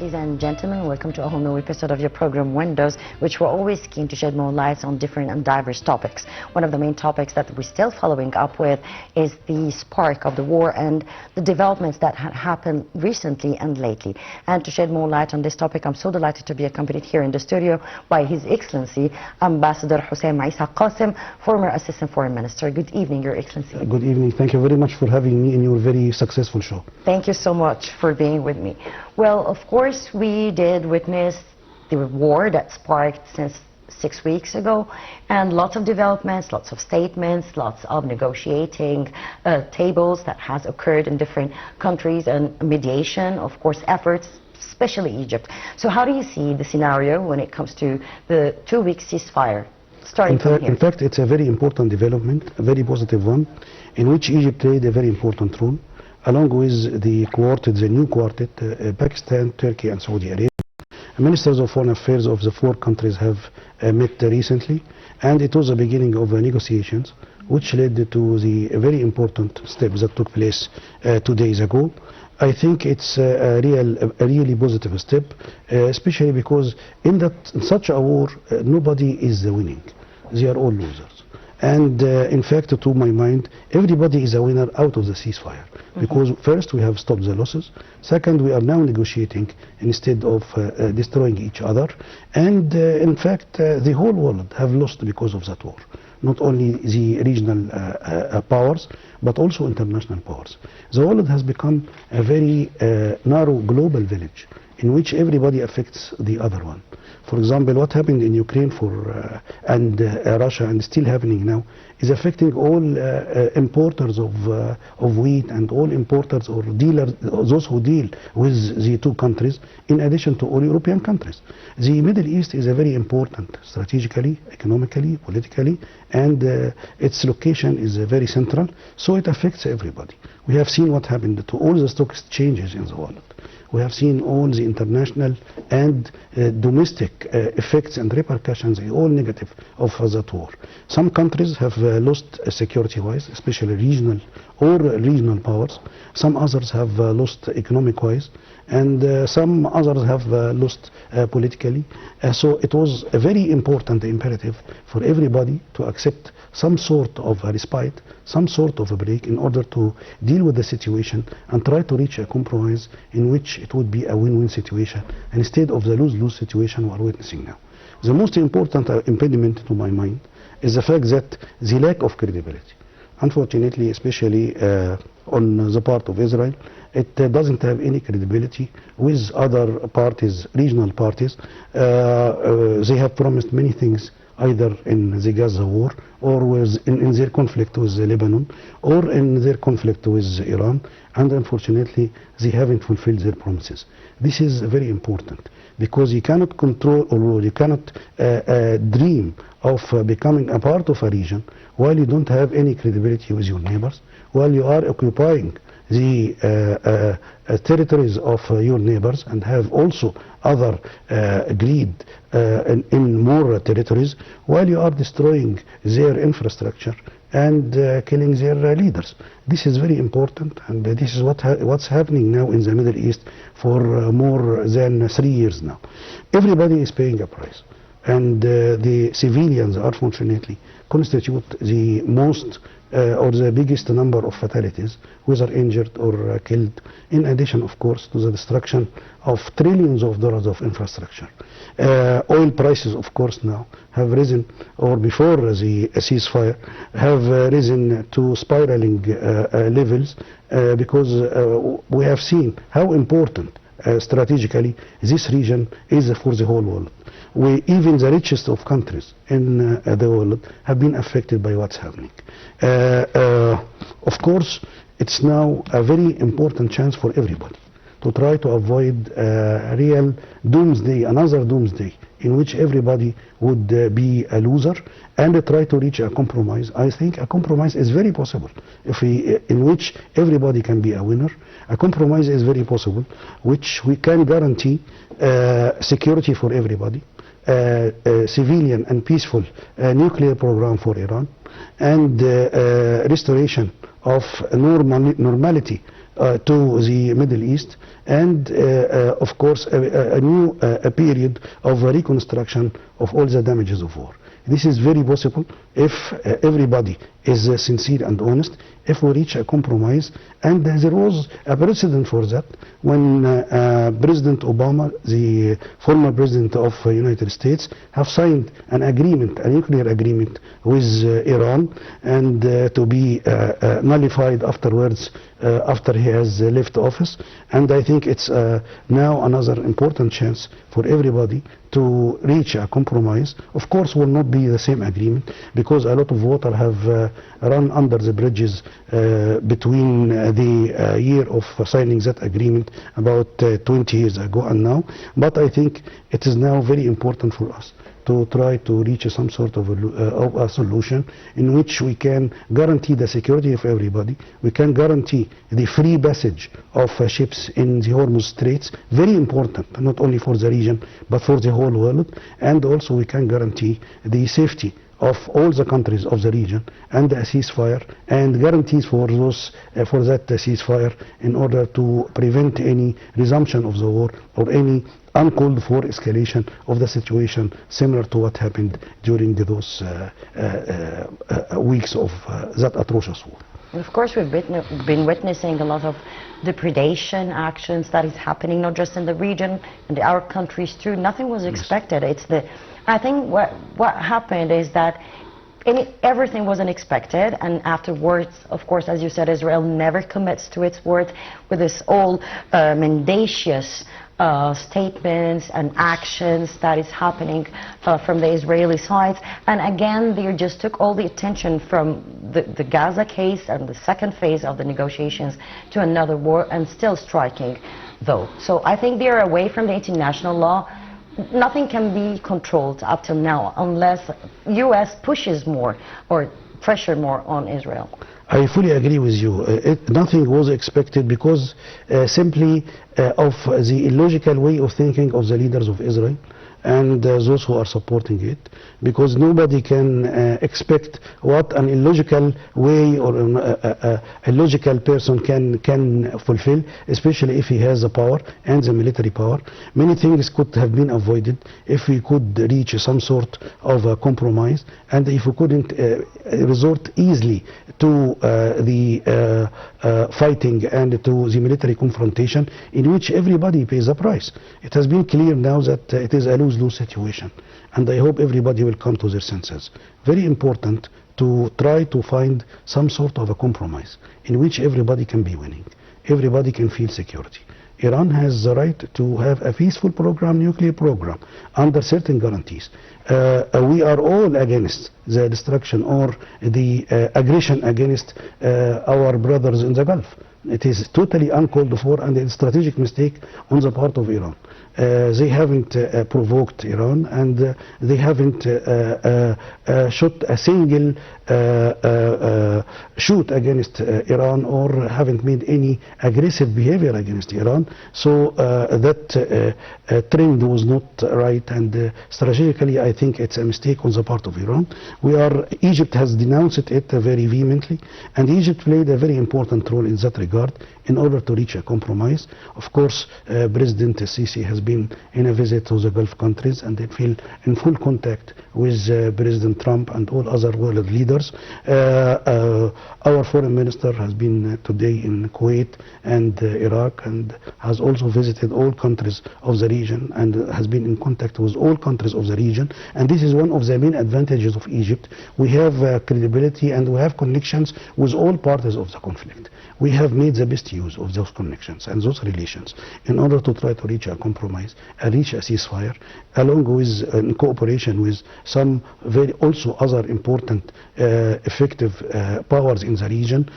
Ladies and gentlemen, welcome to a whole new episode of your program Windows, which we're always keen to shed more lights on different and diverse topics. One of the main topics that we're still following up with is the spark of the war and the developments that had happened recently and lately. And to shed more light on this topic, I'm so delighted to be accompanied here in the studio by His Excellency Ambassador Hossam Qasem, former Assistant Foreign Minister. Good evening, Your Excellency. Good evening. Thank you very much for having me in your very successful show. Thank you so much for being with me. Well, of course, we did witness the war that sparked since 6 weeks ago, and lots of developments, lots of statements, lots of negotiating tables that has occurred in different countries, and mediation, of course, efforts, especially Egypt. So how do you see the scenario when it comes to the 2-week ceasefire? Starting from here. In fact, it's a very important development, a very positive one, in which Egypt played a very important role, along with the quartet, the new quartet, Pakistan, Turkey and Saudi Arabia. Ministers of Foreign Affairs of the 4 countries have met recently, and it was the beginning of negotiations which led to the very important steps that took place 2 days ago. I think it's a really positive step, especially because in such a war, nobody is winning. They are all losers. And in fact, to my mind, everybody is a winner out of the ceasefire. Because first, we have stopped the losses. Second, we are now negotiating instead of destroying each other. And in fact, the whole world have lost because of that war. Not only the regional powers, but also international powers. The world has become a very narrow global village in which everybody affects the other one. For example, what happened in Ukraine and Russia, and still happening now, is affecting all importers of wheat and all importers or dealers, those who deal with the 2 countries, in addition to all European countries. The Middle East is a very important strategically, economically, politically, and its location is very central, so it affects everybody. We have seen what happened to all the stock exchanges in the world. We have seen all the international and domestic effects and repercussions, all negative of that war. Some countries have lost security-wise, especially regional powers. Some others have lost economic-wise, and some others have lost politically. So it was a very important imperative for everybody to accept some sort of a respite, some sort of a break, in order to deal with the situation and try to reach a compromise in which it would be a win-win situation instead of the lose-lose situation we are witnessing now. The most important impediment to my mind is the fact that the lack of credibility. Unfortunately, especially on the part of Israel, it doesn't have any credibility with other parties, regional parties. They have promised many things, either in the Gaza war, or in their conflict with Lebanon, or in their conflict with Iran, and unfortunately they haven't fulfilled their promises. This is very important, because you cannot control, or you cannot dream of becoming a part of a region while you don't have any credibility with your neighbors, while you are occupying the territories of your neighbors and have also other greed in more territories, while you are destroying their infrastructure and killing their leaders. This is very important, and this is what's happening now in the Middle East for more than 3 years now. Everybody is paying a price, and the civilians, unfortunately, constitute the most or the biggest number of fatalities, whether injured or killed, in addition, of course, to the destruction of trillions of dollars of infrastructure. Oil prices, of course, now have risen, or before the ceasefire, have risen to spiraling levels, because we have seen how important strategically this region is for the whole world. Even the richest of countries in the world have been affected by what's happening. Of course, it's now a very important chance for everybody to try to avoid a real doomsday, another doomsday, in which everybody would be a loser, and try to reach a compromise. I think a compromise is very possible, in which everybody can be a winner. A compromise is very possible, which we can guarantee security for everybody, civilian and peaceful nuclear program for Iran, and restoration of normality to the Middle East, and of course a new period of reconstruction of all the damages of war. This is very possible if everybody is sincere and honest, if we reach a compromise. And there was a precedent for that when President Obama, the former president of the United States, have signed an agreement, a nuclear agreement with Iran, and to be nullified afterwards after he has left office. And I think it's now another important chance for everybody to reach a compromise. Of course, will not be the same agreement, because a lot of water have run under the bridges between the year of signing that agreement about 20 years ago and now. But I think it is now very important for us to try to reach some sort of a solution in which we can guarantee the security of everybody. We can guarantee the free passage of ships in the Hormuz Straits, very important, not only for the region, but for the whole world. And also we can guarantee the safety of all the countries of the region, and a ceasefire, and guarantees for those for that ceasefire, in order to prevent any resumption of the war or any uncalled for escalation of the situation similar to what happened during those weeks of that atrocious war. And of course, we've been witnessing a lot of depredation actions that is happening, not just in the region, in our countries too. Nothing was expected. It's I think what happened is that everything was unexpected, and afterwards, of course, as you said, Israel never commits to its word with this all mendacious statements and actions that is happening from the Israeli side. And again, they just took all the attention from the Gaza case and the second phase of the negotiations to another war, and still striking though. So I think they are away from the international law. Nothing can be controlled up till now unless U.S. pushes more or pressure more on Israel. I fully agree with you. Nothing was expected because simply of the illogical way of thinking of the leaders of Israel and those who are supporting it, because nobody can expect what an illogical way or a illogical person can fulfill, especially if he has the power and the military power. Many things could have been avoided if we could reach some sort of a compromise, and if we couldn't resort easily to the fighting and to the military confrontation, in which everybody pays a price. It has been clear now that it is a lose-lose situation, and I hope everybody will come to their senses. Very important to try to find some sort of a compromise in which everybody can be winning, everybody can feel security. Iran has the right to have a peaceful program, nuclear program, under certain guarantees. We are all against the destruction or the aggression against our brothers in the Gulf. It is totally uncalled for and a strategic mistake on the part of Iran. They haven't provoked Iran, and they haven't shot a single shoot against Iran, or haven't made any aggressive behavior against Iran. So that trend was not right, and strategically I think it's a mistake on the part of Iran. Egypt has denounced it very vehemently, and Egypt played a very important role in that regard in order to reach a compromise. Of course, President Sisi has been in a visit to the Gulf countries, and they feel in full contact with President Trump and all other world leaders. Our foreign minister has been today in Kuwait and Iraq, and has also visited all countries of the region, and has been in contact with all countries of the region. And this is one of the main advantages of Egypt. We have credibility, and we have connections with all parties of the conflict. We have made the best use of those connections and those relations in order to try to reach a compromise and reach a ceasefire, along with in cooperation with some very also other important effective powers in the region,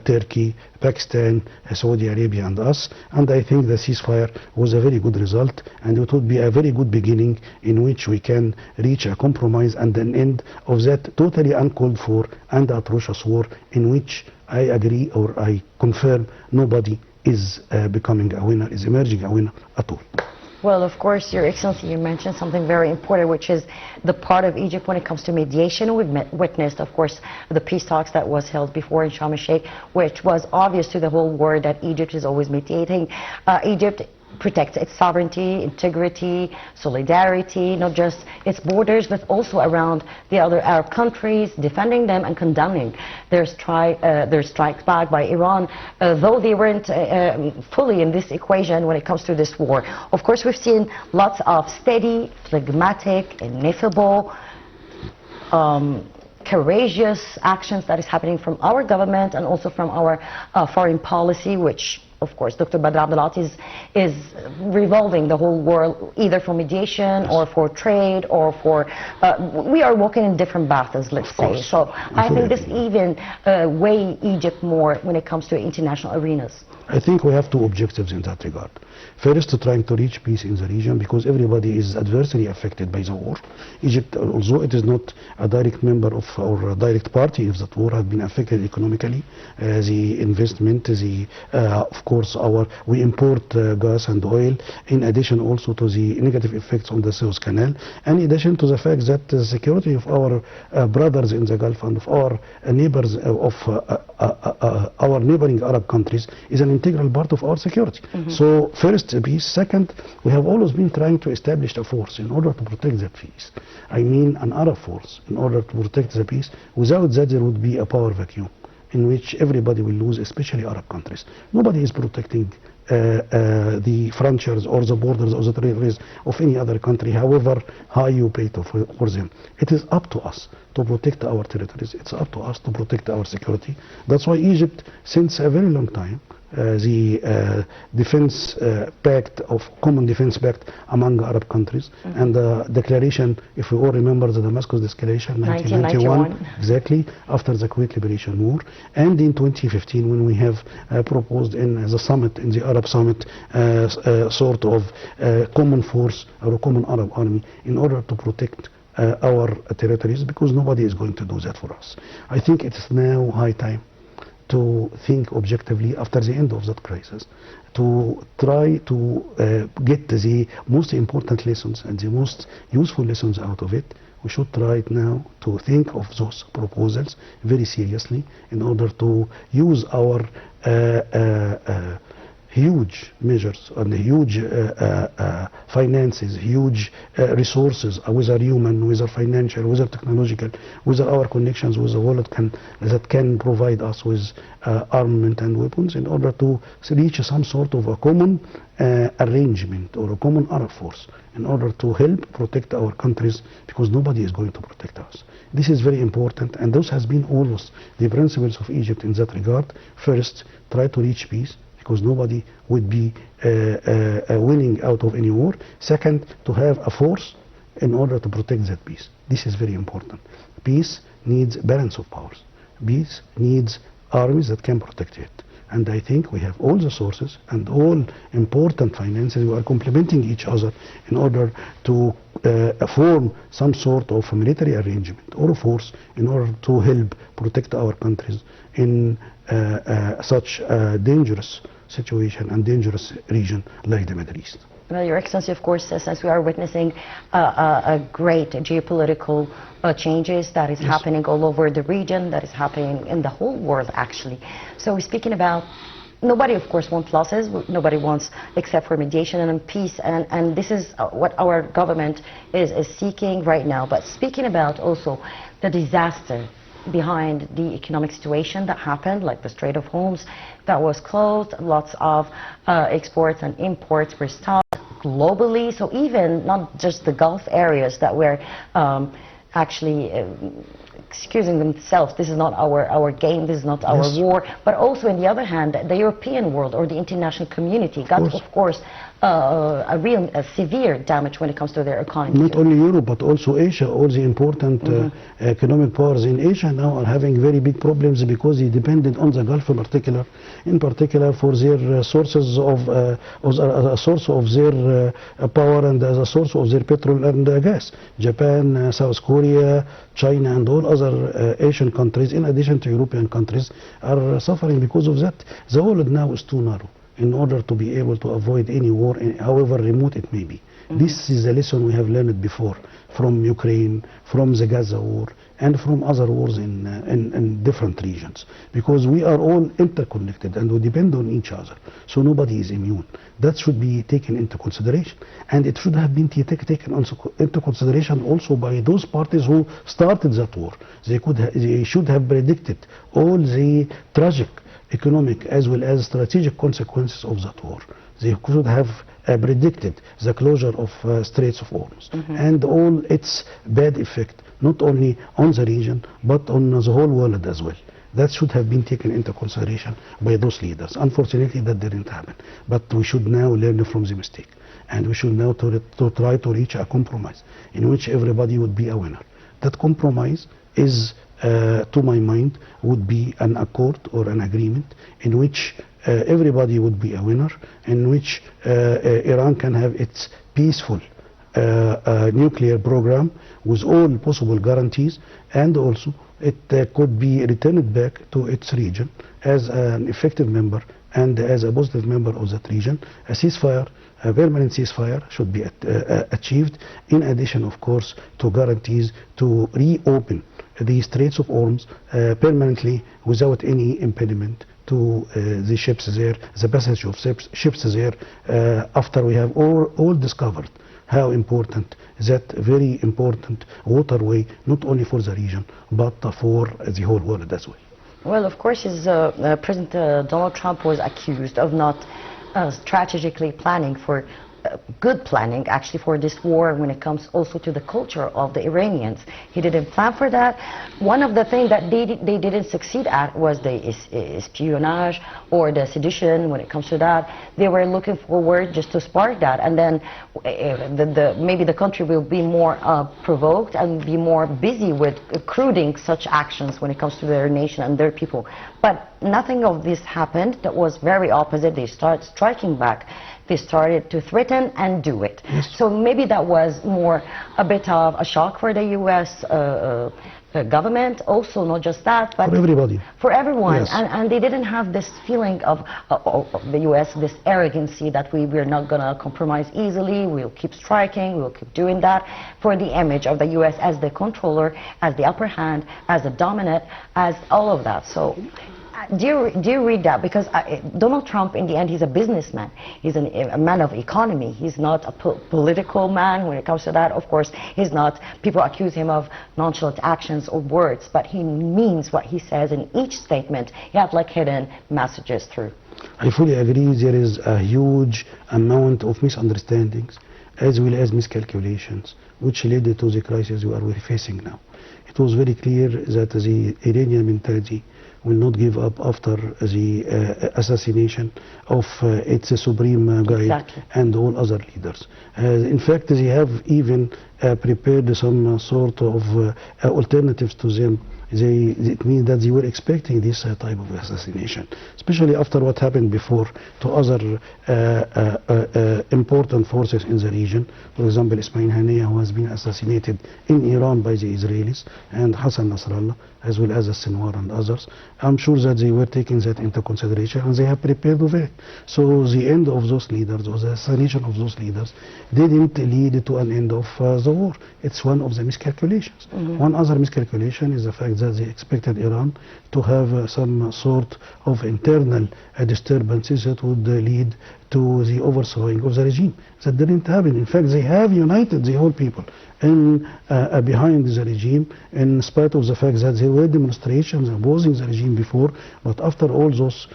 Turkey, Pakistan, Saudi Arabia and us. And I think the ceasefire was a very good result, and it would be a very good beginning in which we can reach a compromise and an end of that totally uncalled for and atrocious war, in which I agree, or I confirm, nobody is becoming a winner, is emerging a winner at all. Well, of course, Your Excellency, you mentioned something very important, which is the part of Egypt when it comes to mediation. We've witnessed, of course, the peace talks that was held before in Sharm el-Sheikh, which was obvious to the whole world that Egypt is always mediating. Egypt protects its sovereignty, integrity, solidarity, not just its borders, but also around the other Arab countries, defending them and condemning their strikes back by Iran, though they weren't fully in this equation when it comes to this war. Of course, we've seen lots of steady, phlegmatic, ineffable, courageous actions that is happening from our government and also from our foreign policy, which of course Dr. Badr Abdelat is revolving the whole world either for mediation or for trade or for we are walking in different battles, let's say. So I think this even weigh Egypt more when it comes to international arenas. I think we have two objectives in that regard. First, trying to reach peace in the region, because everybody is adversely affected by the war. Egypt, although it is not a direct member of or a direct party of that war, has been affected economically. The investment, of course, we import gas and oil, in addition also to the negative effects on the Suez Canal, and in addition to the fact that the security of our brothers in the Gulf and of our neighbors of our neighboring Arab countries is an integral part of our security. So first, peace. Second, we have always been trying to establish a force in order to protect that peace. I mean an Arab force in order to protect the peace. Without that, there would be a power vacuum in which everybody will lose, especially Arab countries. Nobody is protecting the frontiers or the borders or the territories of any other country, however high you pay for them. It is up to us to protect our territories. It's up to us to protect our security. That's why Egypt, since a very long time, the defense pact of common defense pact among Arab countries and the declaration, if we all remember, the Damascus Declaration 1991, exactly after the Kuwait Liberation War, and in 2015 when we have proposed in the summit, in the Arab summit, sort of common force or a common Arab army in order to protect our territories, because nobody is going to do that for us. I think it is now high time to think objectively after the end of that crisis, to try to get the most important lessons and the most useful lessons out of it. We should try now to think of those proposals very seriously in order to use our huge measures and huge finances, huge resources, whether human, whether financial, whether technological, whether our connections with the world that can provide us with armament and weapons in order to reach some sort of a common arrangement or a common Arab force in order to help protect our countries, because nobody is going to protect us. This is very important, and those has been always the principles of Egypt in that regard. First, try to reach peace, because nobody would be winning out of any war. Second, to have a force in order to protect that peace. This is very important. Peace needs balance of powers. Peace needs armies that can protect it. And I think we have all the sources and all important finances. We are complementing each other in order to form some sort of a military arrangement or a force in order to help protect our countries in such a dangerous situation and dangerous region like the Middle East. Well, Your Excellency, of course, since we are witnessing a great geopolitical changes that is happening all over the region, that is happening in the whole world, actually. So we're speaking about, nobody, of course, wants losses. Nobody wants except for mediation and peace. And this is what our government is seeking right now. But speaking about also the disaster behind the economic situation that happened, like the Strait of Hormuz that was closed, lots of exports and imports were stopped globally. So even not just the Gulf areas that were actually excusing themselves, this is not our game, this is not our war, but also on the other hand, the European world or the international community got, of course, a severe damage when it comes to their economy. Not only Europe, but also Asia. All the important economic powers in Asia now are having very big problems because they depended on the Gulf in particular for their sources of, a source of their power and as a source of their petrol and gas. Japan, South Korea, China and all other Asian countries, in addition to European countries, are suffering because of that. The world now is too narrow. in order to be able to avoid any war, however remote it may be. This is a lesson we have learned before from Ukraine, from the Gaza war, and from other wars in different regions. Because we are all interconnected and we depend on each other. So nobody is immune. That should be taken into consideration. And it should have been taken into consideration also by those parties who started that war. They should have predicted all the tragic economic as well as strategic consequences of that war. They could have predicted the closure of Straits of Hormuz and all its bad effect, not only on the region but on the whole world as well. That should have been taken into consideration by those leaders. Unfortunately, that didn't happen. But we should now learn from the mistake, and we should now try to reach a compromise in which everybody would be a winner. That compromise is, to my mind, would be an accord or an agreement in which everybody would be a winner, in which Iran can have its peaceful nuclear program with all possible guarantees, and also it could be returned back to its region as an effective member and as a positive member of that region. A ceasefire, a permanent ceasefire should be achieved, in addition, of course, to guarantees to reopen the Straits of Hormuz permanently without any impediment to the ships there, the passage of ships there, after we have all discovered how important that very important waterway, not only for the region, but for the whole world as well. Well, of course, President Donald Trump was accused of not strategically planning for good planning actually for this war when it comes also to the culture of the Iranians. He didn't plan for that. One of the things that they didn't succeed at was the espionage or the sedition. When it comes to that, they were looking forward just to spark that, and then maybe the country will be more provoked and be more busy with recruiting such actions when it comes to their nation and their people. But nothing of this happened. That was very opposite. They started striking back. They started to threaten and do it. Yes. So maybe that was more a bit of a shock for the U.S. Government, also not just that, but for everybody, for everyone. Yes. And they didn't have this feeling of the U.S., this arrogancy that we're not going to compromise easily, we'll keep striking, we'll keep doing that, for the image of the U.S. as the controller, as the upper hand, as the dominant, as all of that. So do you read that? Because Donald Trump, in the end, he's a businessman. He's a man of economy. He's not a political man when it comes to that. Of course, he's not. People accuse him of nonchalant actions or words, but he means what he says in each statement. He has like hidden messages through. I fully agree. There is a huge amount of misunderstandings as well as miscalculations, which led to the crisis we are facing now. It was very clear that the Iranian mentality will not give up after the assassination of its supreme guide and all other leaders. In fact, they have even prepared some sort of alternatives to them. It means that they were expecting this type of assassination, especially after what happened before to other important forces in the region. For example, Ismail Haniyeh, who has been assassinated in Iran by the Israelis, and Hassan Nasrallah, as well as Sinwar and others. I'm sure that they were taking that into consideration and they have prepared for it. So the end of those leaders, or the assassination of those leaders, didn't lead to an end of the war. It's one of the miscalculations. One other miscalculation is the fact that they expected Iran to have some sort of internal disturbances that would lead to the overthrowing of the regime. That didn't happen. In fact, they have united the whole people behind the regime, in spite of the fact that there were demonstrations opposing the regime before, but after all those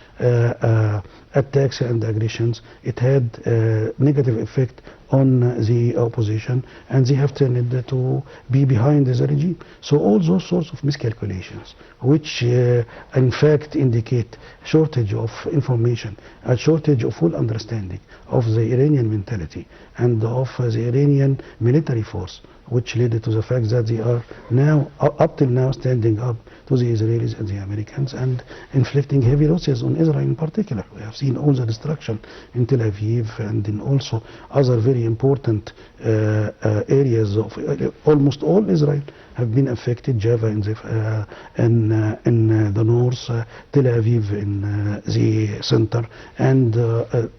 attacks and aggressions, it had a negative effect on the opposition, and they have tended to be behind the regime. So all those sorts of miscalculations, which in fact indicate shortage of information, a shortage of full understanding understanding of the Iranian mentality and of the Iranian military force, which led to the fact that they are now, up till now, standing up to the Israelis and the Americans and inflicting heavy losses on Israel in particular. We have seen all the destruction in Tel Aviv and in also other very important areas of almost all Israel have been affected. Jaffa in the north, Tel Aviv in the center, and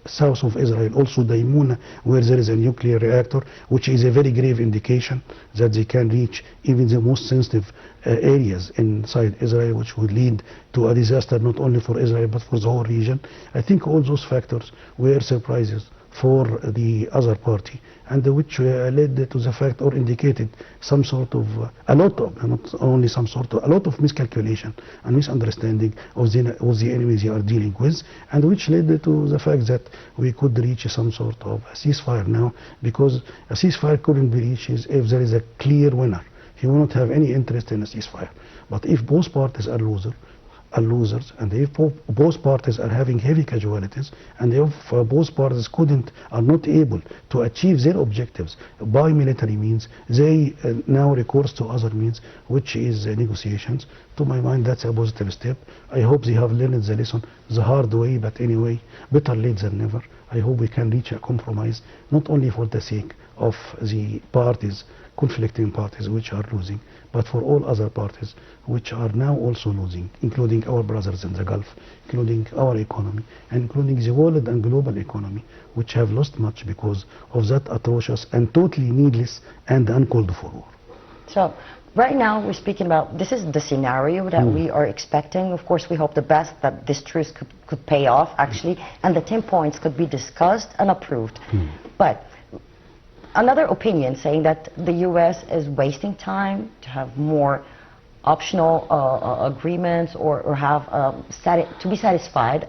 south of Israel, also Daimuna, where there is a nuclear reactor, which is a very grave indication that they can reach even the most sensitive areas inside Israel, which would lead to a disaster not only for Israel but for the whole region. I think all those factors were surprises for the other party, and which led to the fact or indicated some sort of, a lot of, not only some sort of, a lot of miscalculation and misunderstanding of the enemies they are dealing with, and which led to the fact that we could reach some sort of a ceasefire now, because a ceasefire couldn't be reached if there is a clear winner. He will not have any interest in a ceasefire. But if both parties are losers, and if both parties are having heavy casualties, and if both parties are not able to achieve their objectives by military means, they now recourse to other means, which is negotiations. To my mind, that's a positive step. I hope they have learned the lesson the hard way, but anyway, better late than never. I hope we can reach a compromise, not only for the sake of the parties, conflicting parties which are losing, but for all other parties which are now also losing, including our brothers in the Gulf, including our economy, and including the world and global economy, which have lost much because of that atrocious and totally needless and uncalled for war. So right now we're speaking about, this is the scenario that we are expecting. Of course, we hope the best, that this truce could pay off actually, and the 10 points could be discussed and approved. But another opinion saying that the U.S. is wasting time to have more optional agreements or have to be satisfied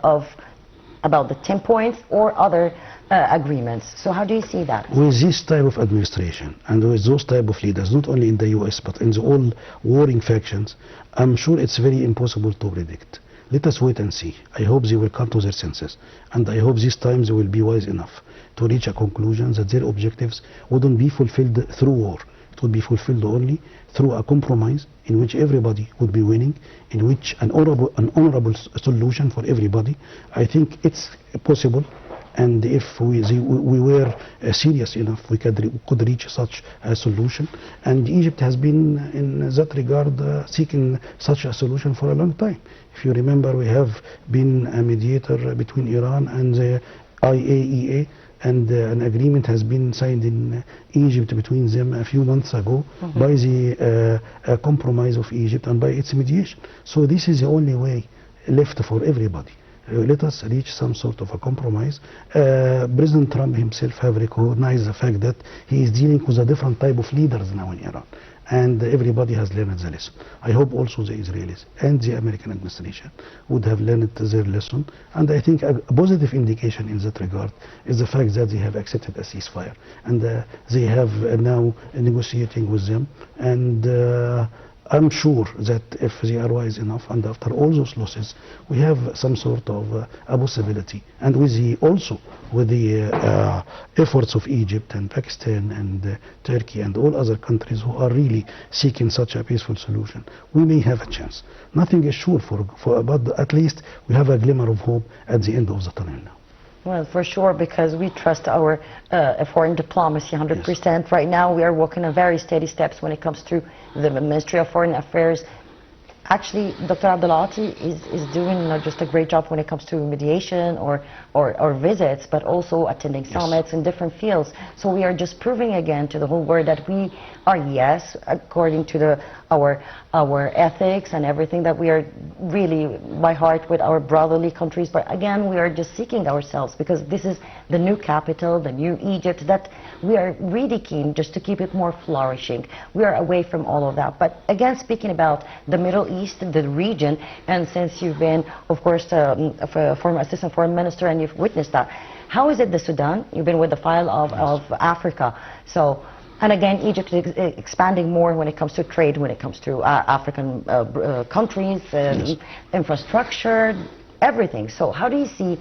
about the 10 points or other agreements. So how do you see that? With this type of administration and with those type of leaders, not only in the U.S. but in the all warring factions, I'm sure it's very impossible to predict. Let us wait and see. I hope they will come to their senses, and I hope this time they will be wise enough to reach a conclusion that their objectives wouldn't be fulfilled through war. It would be fulfilled only through a compromise in which everybody would be winning, in which an honorable solution for everybody. I think it's possible, and if we were serious enough, we could reach such a solution. And Egypt has been, in that regard, seeking such a solution for a long time. If you remember, we have been a mediator between Iran and the IAEA, and an agreement has been signed in Egypt between them a few months ago by the compromise of Egypt and by its mediation. So this is the only way left for everybody. Let us reach some sort of a compromise. President Trump himself have recognized the fact that he is dealing with a different type of leaders now in Iran, and everybody has learned the lesson. I hope also the Israelis and the American administration would have learned their lesson, and I think a positive indication in that regard is the fact that they have accepted a ceasefire, and they have now negotiating with them, and I'm sure that if they are wise enough, and after all those losses, we have some sort of a possibility. And with the efforts of Egypt and Pakistan and Turkey and all other countries who are really seeking such a peaceful solution, we may have a chance. Nothing is sure, but at least we have a glimmer of hope at the end of the tunnel now. Well, for sure, because we trust our foreign diplomacy 100%. Yes. Right now, we are walking a very steady steps when it comes to the Ministry of Foreign Affairs. Actually, Dr. Abdulati is doing not just a great job when it comes to mediation or visits, but also attending summits in different fields. So we are just proving again to the whole world that we are, yes, according to our ethics and everything, that we are really by heart with our brotherly countries. But again, we are just seeking ourselves, because this is the new capital, the new Egypt, that we are really keen just to keep it more flourishing. We are away from all of that. But again, speaking about the Middle East, the region, and since you've been, of course, a former assistant foreign minister, and you've witnessed that, how is it the Sudan? You've been with the file of Africa. So, and again, Egypt is expanding more when it comes to trade, when it comes to African countries, infrastructure, everything. So how do you see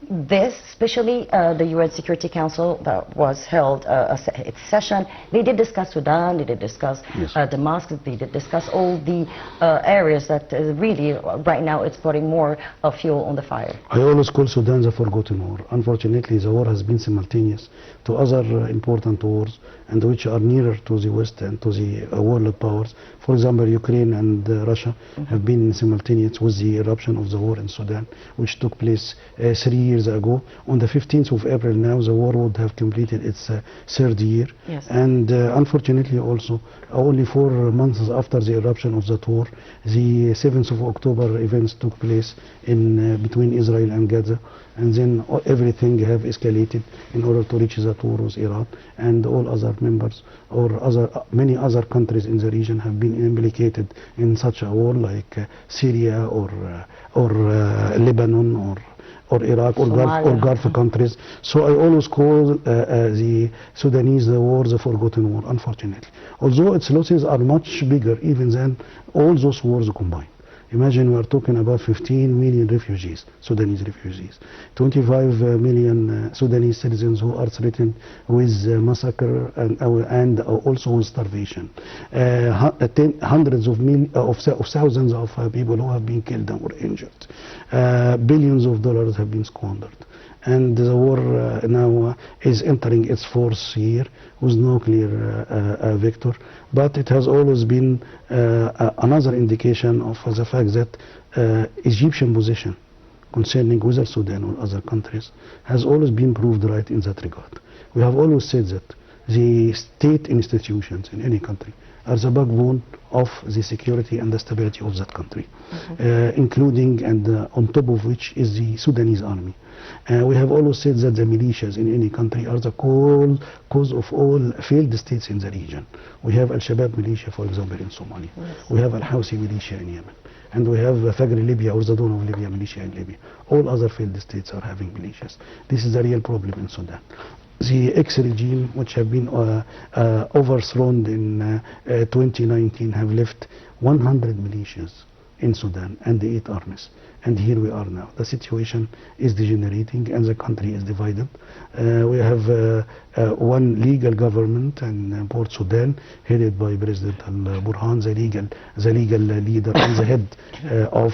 this, especially the UN Security Council that was held its session, they did discuss Sudan, they did discuss Yes. Damascus, they did discuss all the areas that really right now it's putting more fuel on the fire. I always call Sudan the forgotten war. Unfortunately, the war has been simultaneous to other important wars, and which are nearer to the West and to the world powers. For example, Ukraine and Russia have been simultaneous with the eruption of the war in Sudan, which took place 3 years ago. On the 15th of April now, the war would have completed its third year. Yes. And unfortunately also, only 4 months after the eruption of that war, the 7th of October events took place in between Israel and Gaza. And then everything have escalated in order to reach that war with Iran, and all other members or many other countries in the region have been implicated in such a war, like Syria or Lebanon or Iraq or Gulf countries. So I always call the Sudanese the war the forgotten war, unfortunately. Although its losses are much bigger even than all those wars combined. Imagine we are talking about 15 million refugees, Sudanese refugees, 25 million Sudanese citizens who are threatened with massacre and also with starvation. Hundreds of thousands of people who have been killed or injured. Billions of dollars have been squandered. And the war now is entering its 4th year with no clear victor. But it has always been another indication of the fact that Egyptian position concerning whether Sudan or other countries has always been proved right in that regard. We have always said that the state institutions in any country are the backbone of the security and the stability of that country, including and on top of which is the Sudanese army. We have always said that the militias in any country are the cause of all failed states in the region. We have Al-Shabaab militia, for example, in Somalia. Yes. We have Al-Houthi militia in Yemen. And we have Fajr Libya, or the Dawn of Libya militia in Libya. All other failed states are having militias. This is the real problem in Sudan. The ex-regime, which have been overthrown in 2019, have left 100 militias in Sudan and the 8 armies. And here we are now. The situation is degenerating and the country is divided. We have one legal government in Port Sudan, headed by President Al-Burhan, the legal leader and the head of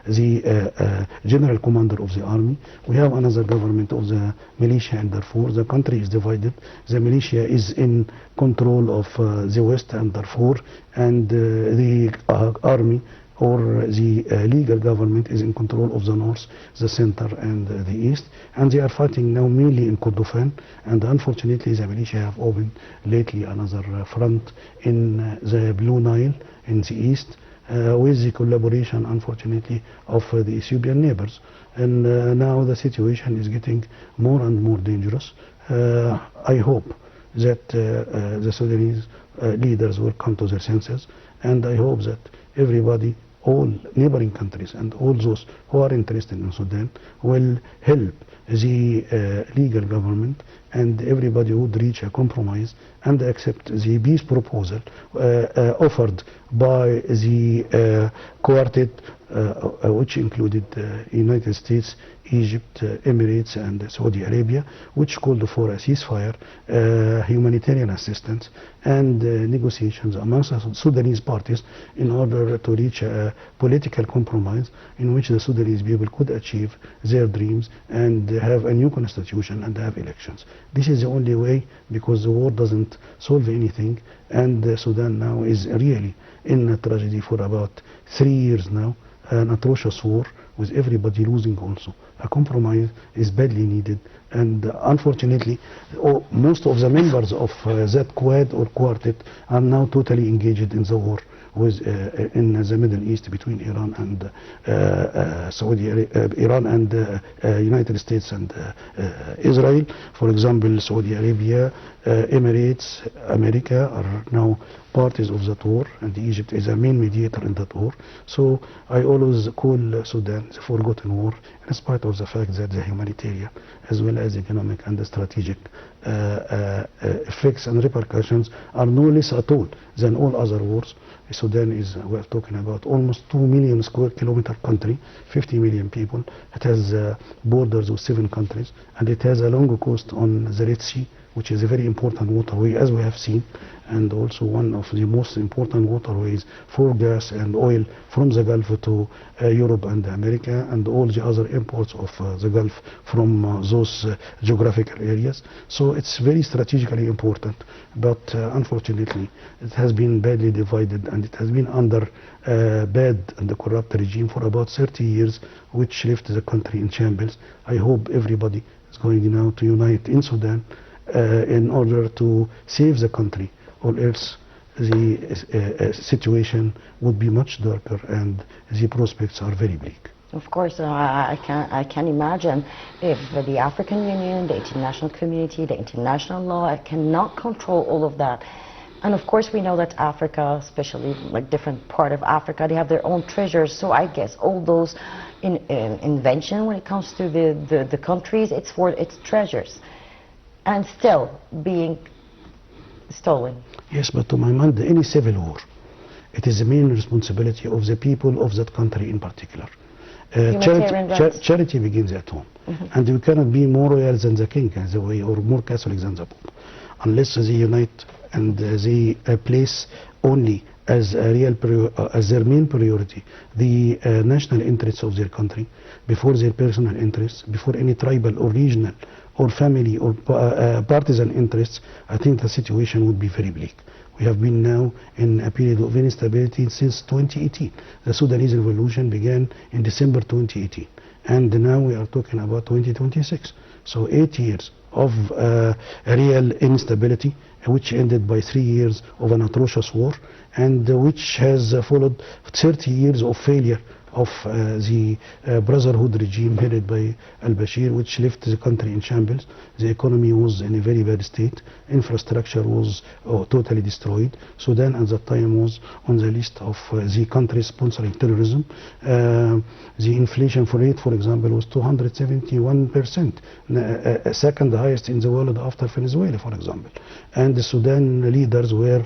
the general commander of the army. We have another government of the militia in Darfur. The country is divided. The militia is in control of the west and Darfur, and the army or the legal government is in control of the north, the center, and the east. And they are fighting now mainly in Kordofan. And unfortunately, the militia have opened lately another front in the Blue Nile in the east, with the collaboration, unfortunately, of the Ethiopian neighbors. And now the situation is getting more and more dangerous. I hope that the Sudanese leaders will come to their senses, and I hope that everybody, all neighboring countries and all those who are interested in Sudan will help the legal government, and everybody would reach a compromise and accept the peace proposal offered by the quartet, which included United States, Egypt, Emirates, and Saudi Arabia, which called for a ceasefire, humanitarian assistance, and negotiations amongst the Sudanese parties in order to reach a political compromise in which the Sudanese people could achieve their dreams and have a new constitution and have elections. This is the only way, because the war doesn't solve anything, and Sudan now is really in a tragedy for about 3 years now, an atrocious war with everybody losing also. A compromise is badly needed, and unfortunately most of the members of that quad or quartet are now totally engaged in the war with in the Middle East between Iran and Iran and United States and Israel. For example, Saudi Arabia, Emirates, America are now parties of that war, and Egypt is a main mediator in that war. So I always call Sudan the forgotten war, in spite of the fact that the humanitarian as well as economic and the strategic effects and repercussions are no less at all than all other wars. Sudan is, we're talking about almost 2 million square kilometer country, 50 million people. It has borders with 7 countries, and it has a long coast on the Red Sea, which is a very important waterway, as we have seen, and also one of the most important waterways for gas and oil from the Gulf to Europe and America, and all the other imports of the Gulf from those geographical areas. So it's very strategically important, but unfortunately it has been badly divided, and it has been under bad and corrupt regime for about 30 years, which left the country in shambles. I hope everybody is going now to unite in Sudan in order to save the country, or else the situation would be much darker and the prospects are very bleak. Of course, I can imagine if the African Union, the international community, the international law cannot control all of that. And of course we know that Africa, especially like different part of Africa, they have their own treasures. So I guess all those invention when it comes to the countries, it's for its treasures. And still being stolen. Yes, but to my mind, any civil war, it is the main responsibility of the people of that country in particular. Charity begins at home. And we cannot be more royal than the king, as a way, or more Catholic than the Pope, unless they unite and they place only as a as their main priority the national interests of their country before their personal interests, before any tribal or regional or family or partisan interests. I think the situation would be very bleak. We have been now in a period of instability since 2018. The Sudanese revolution began in December 2018, and now we are talking about 2026. So 8 years of real instability, which ended by 3 years of an atrocious war, and which has followed 30 years of failure of the Brotherhood regime headed by al-Bashir, which left the country in shambles. The economy was in a very bad state. Infrastructure was totally destroyed. Sudan at that time was on the list of the countries sponsoring terrorism. The inflation rate, for example, was 271%, second highest in the world after Venezuela, for example. And the Sudan leaders were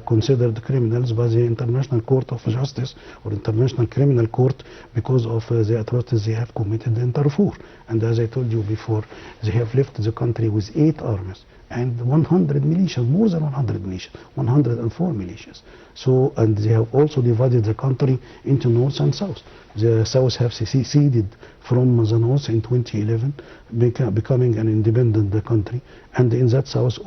considered criminals by the International Court of Justice or International Criminal Court because of the atrocities they have committed in Darfur. And as I told you before, they have left the country with 8 armies and 100 militias, more than 100 militias, 104 militias. So, and they have also divided the country into north and south. The south have seceded from the north in 2011, becoming an independent country. And in that south,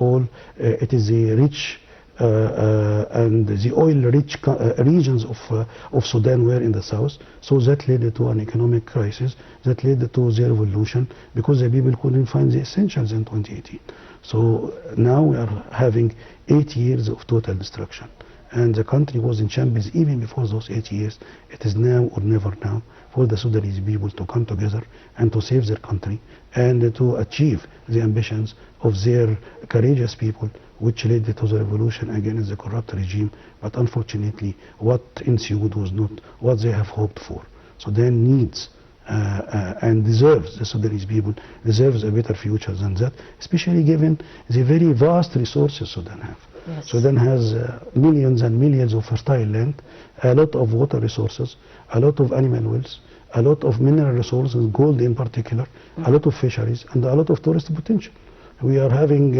it is the rich and the oil-rich regions of Sudan were in the south. So that led to an economic crisis, that led to the revolution, because the people couldn't find the essentials in 2018. So now we are having 8 years of total destruction. And the country was in shambles even before those 8 years. It is now or never now for the Sudanese people to come together and to save their country and to achieve the ambitions of their courageous people, which led to the revolution against the corrupt regime. But unfortunately, what ensued was not what they have hoped for. Sudan needs and deserves, the Sudanese people deserves a better future than that, especially given the very vast resources Sudan have. Yes. Sudan has millions and millions of fertile land, a lot of water resources, a lot of animal wells, a lot of mineral resources, gold in particular, a lot of fisheries, and a lot of tourist potential. We are having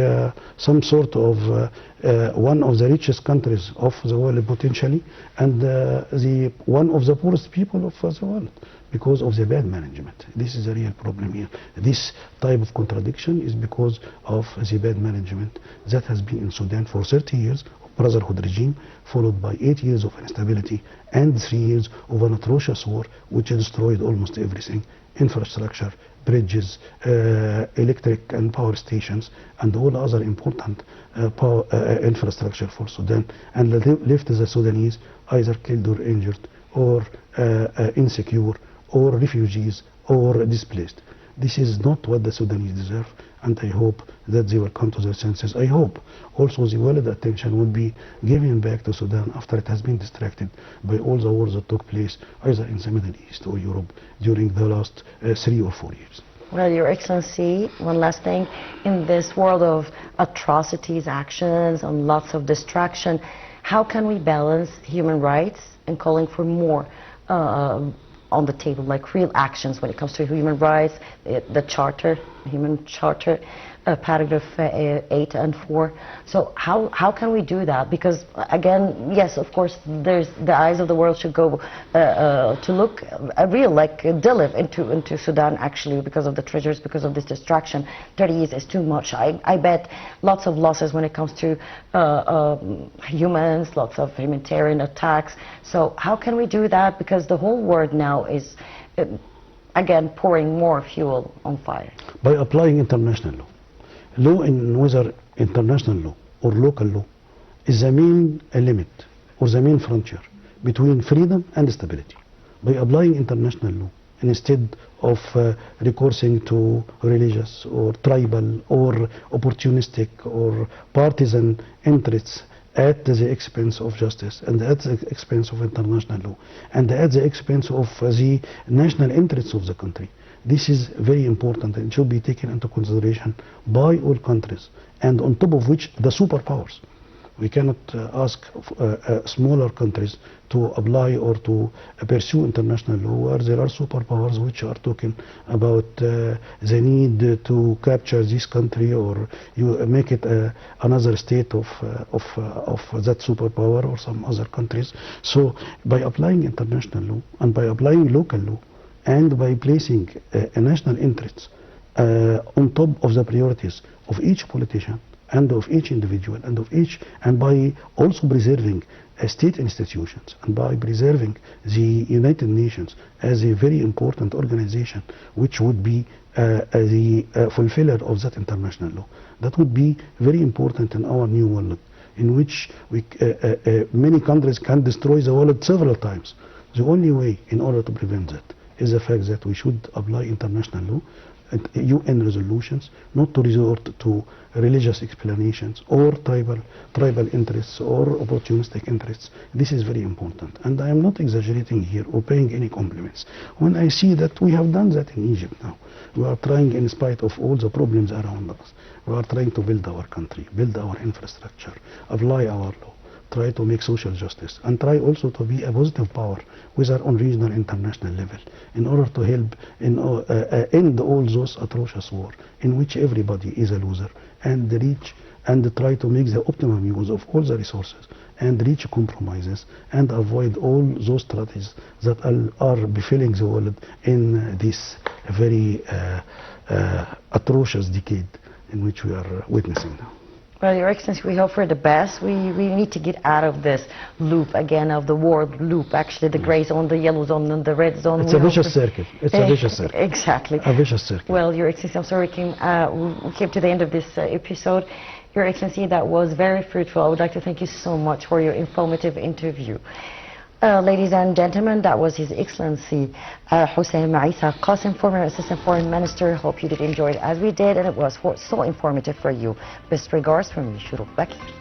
some sort of one of the richest countries of the world potentially, and one of the poorest people of the world, because of the bad management. This is a real problem here. This type of contradiction is because of the bad management that has been in Sudan for 30 years of Brotherhood regime, followed by 8 years of instability and 3 years of an atrocious war which destroyed almost everything: infrastructure, bridges, electric and power stations, and all other important infrastructure for Sudan, and left the Sudanese either killed or injured, or insecure, or refugees, or displaced. This is not what the Sudanese deserve, and I hope that they will come to their senses. I hope also the world attention will be given back to Sudan after it has been distracted by all the wars that took place either in the Middle East or Europe during the last 3 or 4 years. Well, Your Excellency, one last thing. In this world of atrocities, actions, and lots of distraction. How can we balance human rights and calling for more on the table, like real actions when it comes to human rights, the charter, human charter, paragraph 8 and 4. So how can we do that? Because again, yes, of course, there's the eyes of the world should go to look real, like Dilip into Sudan, actually, because of the treasures, because of this distraction. 30 years is too much. I bet lots of losses when it comes to humans, lots of humanitarian attacks. So how can we do that? Because the whole world now is again pouring more fuel on fire. By applying international law. Law, in whether international law or local law, is the main limit or the main frontier between freedom and stability. By applying international law instead of recoursing to religious or tribal or opportunistic or partisan interests at the expense of justice and at the expense of international law and at the expense of the national interests of the country. This is very important and should be taken into consideration by all countries, and on top of which the superpowers. We cannot ask smaller countries to apply or to pursue international law where there are superpowers which are talking about the need to capture this country or you make it another state of that superpower or some other countries. So by applying international law and by applying local law and by placing national interests on top of the priorities of each politician and of each individual and of each, and by also preserving state institutions and by preserving the United Nations as a very important organization which would be the fulfiller of that international law. That would be very important in our new world in which many countries can destroy the world several times. The only way in order to prevent that is the fact that we should apply international law, UN resolutions, not to resort to religious explanations or tribal interests or opportunistic interests. This is very important, and I am not exaggerating here or paying any compliments when I see that we have done that in Egypt now. We are trying, in spite of all the problems around us, we are trying to build our country, build our infrastructure, apply our law, try to make social justice, and try also to be a positive power, whether on regional international level, in order to help end all those atrocious wars in which everybody is a loser, and reach and try to make the optimum use of all the resources and reach compromises and avoid all those strategies that are befalling the world in this very atrocious decade in which we are witnessing now. Well, Your Excellency, we hope for the best. We need to get out of this loop again, of the war loop, actually, the gray zone, the yellow zone, and the red zone. It's a vicious circle. It's a vicious circle. Exactly. A vicious circle. Well, Your Excellency, I'm sorry we came to the end of this episode. Your Excellency, that was very fruitful. I would like to thank you so much for your informative interview. Ladies and gentlemen, that was His Excellency Hossam Eissa Qasem, former Assistant Foreign Minister. Hope you did enjoy it as we did, and it was so informative for you. Best regards from me, Shuruf Baki.